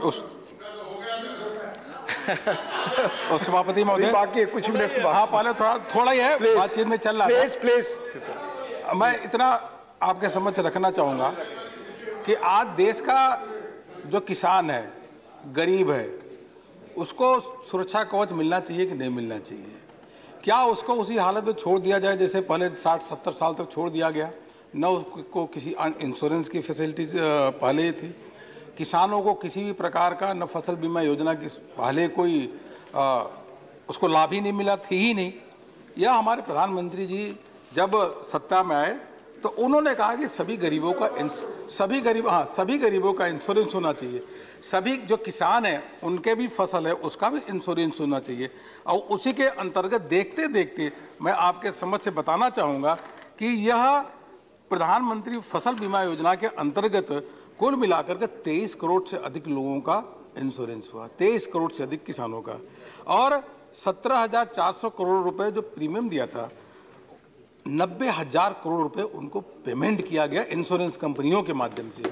उस सभापति महोदय, बाकी कुछ मिनट्स बाद। हाँ, पहले थोड़ा ही है, बातचीत में चल रहा है। प्लीज मैं इतना आपके समक्ष रखना चाहूँगा कि आज देश का जो किसान है, गरीब है, उसको सुरक्षा कवच मिलना चाहिए कि नहीं मिलना चाहिए? क्या उसको उसी हालत में छोड़ दिया जाए जैसे पहले 60-70 साल तक छोड़ दिया गया? न उसको किसी इंश्योरेंस की फैसिलिटीज पहले ही थी, किसानों को किसी भी प्रकार का न फसल बीमा योजना की पहले कोई उसको लाभ ही नहीं मिला, थी ही नहीं। यह हमारे प्रधानमंत्री जी जब सत्ता में आए तो उन्होंने कहा कि सभी गरीबों का इंश्योरेंस होना चाहिए, सभी जो किसान हैं उनके भी फसल है उसका भी इंश्योरेंस होना चाहिए। और उसी के अंतर्गत देखते देखते मैं आपके समक्ष बताना चाहूँगा कि यह प्रधानमंत्री फसल बीमा योजना के अंतर्गत कुल मिलाकर के 23 करोड़ से अधिक लोगों का इंश्योरेंस हुआ, 23 करोड़ से अधिक किसानों का, और 17,400 करोड़ रुपए जो प्रीमियम दिया था, 90,000 करोड़ रुपए उनको पेमेंट किया गया इंश्योरेंस कंपनियों के माध्यम से।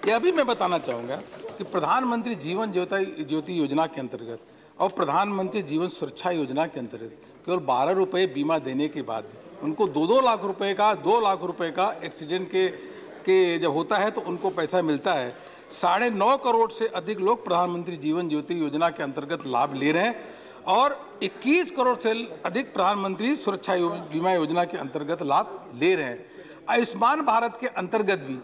यह भी मैं बताना चाहूँगा कि प्रधानमंत्री जीवन ज्योति योजना के अंतर्गत और प्रधानमंत्री जीवन सुरक्षा योजना के अंतर्गत केवल 12 रुपये बीमा देने के बाद उनको 2 लाख रुपए का 2 लाख रुपए का एक्सीडेंट के जब होता है तो उनको पैसा मिलता है। 9.5 करोड़ से अधिक लोग प्रधानमंत्री जीवन ज्योति योजना के अंतर्गत लाभ ले रहे हैं और 21 करोड़ से अधिक प्रधानमंत्री सुरक्षा बीमा योजना के अंतर्गत लाभ ले रहे हैं। आयुष्मान भारत के अंतर्गत भी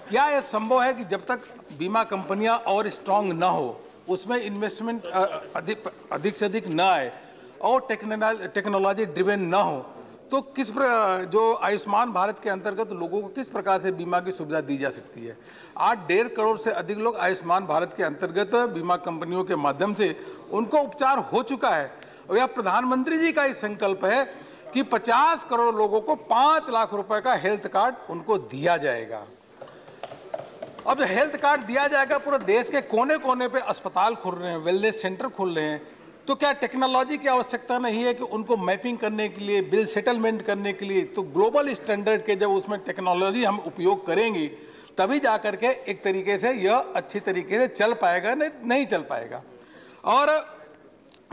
क्या यह संभव है कि जब तक बीमा कंपनियां और स्ट्रांग ना हो, उसमें इन्वेस्टमेंट अधिक से अधिक ना आए और टेक्नोलॉजी ड्रिवेन ना हो, तो जो आयुष्मान भारत के अंतर्गत लोगों को किस प्रकार से बीमा की सुविधा दी जा सकती है? आज 1.5 करोड़ से अधिक लोग आयुष्मान भारत के अंतर्गत बीमा कंपनियों के माध्यम से उनको उपचार हो चुका है। और यह प्रधानमंत्री जी का ही संकल्प है कि 50 करोड़ लोगों को 5 लाख रुपए का हेल्थ कार्ड उनको दिया जाएगा। अब हेल्थ कार्ड दिया जाएगा, पूरे देश के कोने कोने पे अस्पताल खुल रहे हैं, वेलनेस सेंटर खुल रहे हैं, तो क्या टेक्नोलॉजी की आवश्यकता नहीं है कि उनको मैपिंग करने के लिए, बिल सेटलमेंट करने के लिए? तो ग्लोबल स्टैंडर्ड के जब उसमें टेक्नोलॉजी हम उपयोग करेंगे तभी जा करके एक तरीके से यह अच्छी तरीके से चल पाएगा, नहीं चल पाएगा। और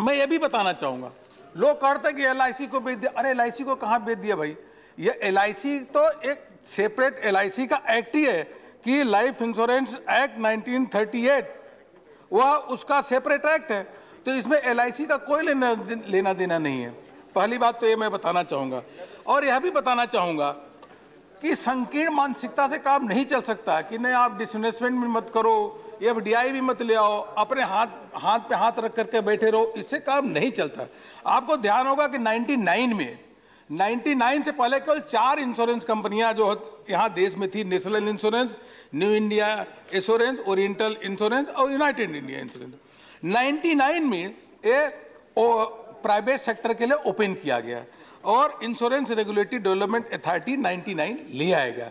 मैं ये भी बताना चाहूँगा, लोग कहते हैं कि LIC को बेच दिया। अरे LIC को कहाँ बेच दिया भाई? ये LIC तो एक सेपरेट LIC का एक्ट ही है कि लाइफ इंश्योरेंस एक्ट 1938, वह उसका सेपरेट एक्ट है, तो इसमें LIC का कोई लेना देना नहीं है। पहली बात तो ये मैं बताना चाहूँगा। और यह भी बताना चाहूँगा कि संकीर्ण मानसिकता से काम नहीं चल सकता कि नहीं आप डिसइन्वेस्टमेंट भी मत करो, FDI भी मत ले आओ, अपने हाथ पे हाथ रख करके बैठे रहो, इससे काम नहीं चलता। आपको ध्यान होगा कि 99 से पहले केवल 4 इंश्योरेंस कंपनियां जो यहाँ देश में थी, national insurance, new India assurance, oriental insurance और यूनाइटेड इंडिया इंश्योरेंस। 99 में ये प्राइवेट सेक्टर के लिए ओपन किया गया और इंश्योरेंस रेगुलेटरी डेवलपमेंट अथॉरिटी 99 ले आएगा।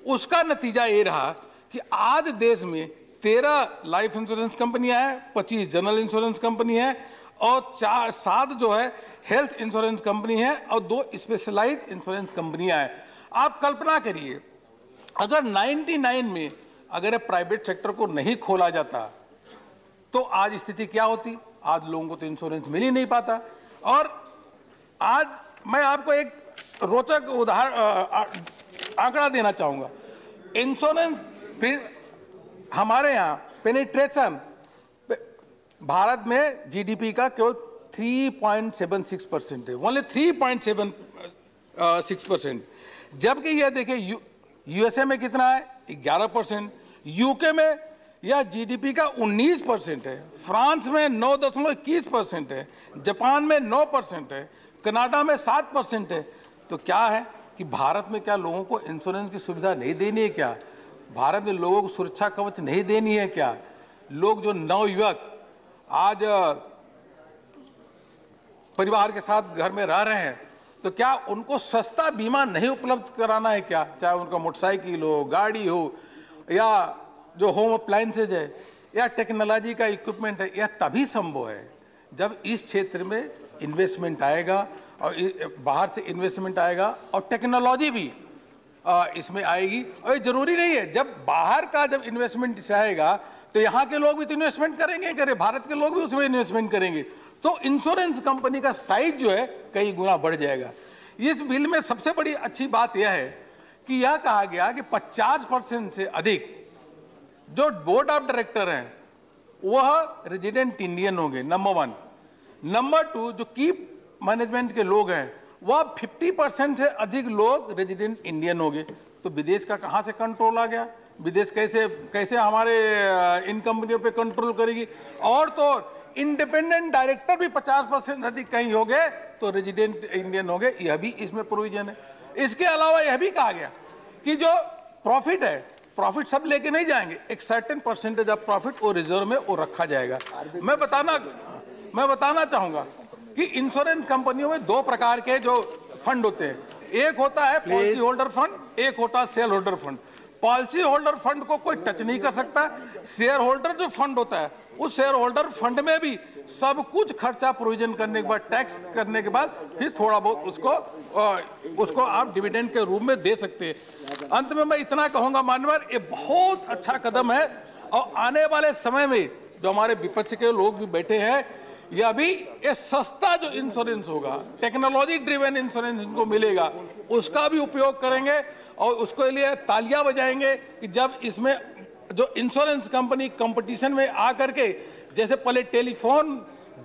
उसका नतीजा ये रहा कि आज देश में 13 लाइफ इंश्योरेंस कंपनियां हैं, 25 जनरल इंश्योरेंस कंपनी है और 7 जो है हेल्थ इंश्योरेंस कंपनी है और 2 स्पेशलाइज इंश्योरेंस कंपनियां हैं। आप कल्पना करिए, अगर 99 में अगर प्राइवेट सेक्टर को नहीं खोला जाता तो आज स्थिति क्या होती? आज लोगों को तो इंश्योरेंस मिल ही नहीं पाता। और आज मैं आपको एक रोचक आंकड़ा देना चाहूंगा। इंश्योरेंस हमारे यहाँ पेनिट्रेशन भारत में GDP का केवल 3.76% है, ओनली 3.76%। जबकि यह देखिए USA में कितना है? 11%। UK में यह GDP का 19% है, फ्रांस में 9.21% है, जापान में 9% है, कनाडा में 7% है। तो क्या है कि भारत में क्या लोगों को इंश्योरेंस की सुविधा नहीं देनी है क्या? भारत में लोगों को सुरक्षा कवच नहीं देनी है क्या? लोग जो नवयुवक आज परिवार के साथ घर में रह रहे हैं, तो क्या उनको सस्ता बीमा नहीं उपलब्ध कराना है क्या? चाहे उनका मोटरसाइकिल हो, गाड़ी हो, या जो होम अप्लायंसेज है, या टेक्नोलॉजी का इक्विपमेंट है। यह तभी संभव है जब इस क्षेत्र में इन्वेस्टमेंट आएगा और बाहर से इन्वेस्टमेंट आएगा और टेक्नोलॉजी भी इसमें आएगी। और ये जरूरी नहीं है, जब बाहर का जब इन्वेस्टमेंट से आएगा तो यहाँ के लोग भी तो इन्वेस्टमेंट करेंगे, भारत के लोग भी उसमें इन्वेस्टमेंट करेंगे, तो इंश्योरेंस कंपनी का साइज जो है कई गुना बढ़ जाएगा। इस बिल में सबसे बड़ी अच्छी बात यह है कि यह कहा गया कि 50% से अधिक जो बोर्ड ऑफ डायरेक्टर हैं वह रेजिडेंट इंडियन होंगे, नंबर 1। नंबर 2, जो की मैनेजमेंट के लोग हैं वह 50% से अधिक लोग रेजिडेंट इंडियन होंगे। तो विदेश का कहाँ से कंट्रोल आ गया? विदेश कैसे हमारे इन कंपनियों पे कंट्रोल करेगी? और तो इंडिपेंडेंट डायरेक्टर भी 50% अधिक कहीं हो गए तो रेजिडेंट इंडियन हो गए, यह भी इसमें प्रोविजन है। इसके अलावा यह भी कहा गया कि जो प्रॉफिट है, प्रॉफिट सब लेके नहीं जाएंगे, एक सर्टेन परसेंटेज ऑफ प्रॉफिट वो रिजर्व में वो रखा जाएगा। मैं बताना चाहूंगा कि इंश्योरेंस कंपनियों में 2 प्रकार के जो फंड होते हैं, एक होता है पॉलिसी होल्डर फंड, एक होता है share holder fund. Policy holder fund को कोई टच नहीं कर सकता। शेयर होल्डर जो फंड होता है उस शेयर होल्डर फंड में भी सब कुछ खर्चा प्रोविजन करने के बाद, टैक्स करने के बाद फिर थोड़ा बहुत उसको आप डिविडेंड के रूप में दे सकते हैं। अंत में मैं इतना कहूंगा मान्यवर, ये बहुत अच्छा कदम है और आने वाले समय में जो हमारे विपक्ष के लोग भी बैठे हैं, यह भी ये सस्ता जो इंश्योरेंस होगा, टेक्नोलॉजी ड्रिवन इंश्योरेंस इनको मिलेगा, उसका भी उपयोग करेंगे और उसके लिए तालियां बजाएंगे कि जब इसमें जो इंश्योरेंस कंपनी कंपटीशन में आकर के, जैसे पहले टेलीफोन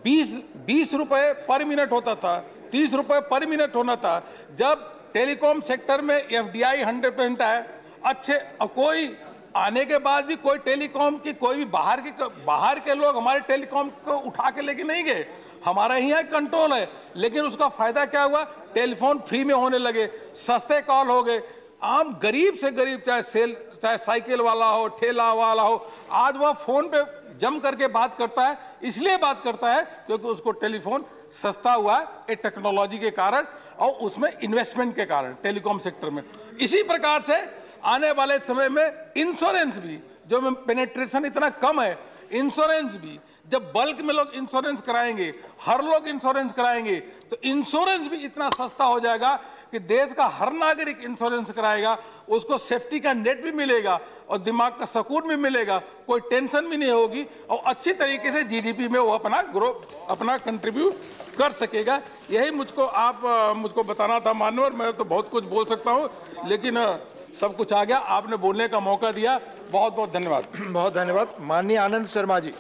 20 रुपए पर मिनट होता था, 30 रुपए पर मिनट होना था, जब टेलीकॉम सेक्टर में FDI 100% आया, अच्छे कोई आने के बाद भी कोई टेलीकॉम की कोई भी बाहर के लोग हमारे टेलीकॉम को उठा के लेके नहीं गए, हमारा ही यहाँ कंट्रोल है। लेकिन उसका फायदा क्या हुआ? टेलीफोन फ्री में होने लगे, सस्ते कॉल हो गए, आम गरीब से गरीब चाहे साइकिल वाला हो, ठेला वाला हो, आज वह फोन पे जम करके बात करता है। इसलिए बात करता है क्योंकि उसको टेलीफोन सस्ता हुआ है, ये टेक्नोलॉजी के कारण और उसमें इन्वेस्टमेंट के कारण टेलीकॉम सेक्टर में। इसी प्रकार से आने वाले समय में इंश्योरेंस भी, जो में पेनेट्रेशन इतना कम है, इंश्योरेंस भी जब बल्क में लोग इंश्योरेंस कराएंगे, हर लोग इंश्योरेंस कराएंगे, तो इंश्योरेंस भी इतना सस्ता हो जाएगा कि देश का हर नागरिक इंश्योरेंस कराएगा, उसको सेफ्टी का नेट भी मिलेगा और दिमाग का सुकून भी मिलेगा, कोई टेंशन भी नहीं होगी और अच्छी तरीके से GDP में वो अपना कंट्रीब्यूट कर सकेगा। यही मुझको बताना था मानवर। मैं तो बहुत कुछ बोल सकता हूँ लेकिन सब कुछ आ गया, आपने बोलने का मौका दिया, बहुत बहुत धन्यवाद। बहुत धन्यवाद। माननीय आनंद शर्मा जी।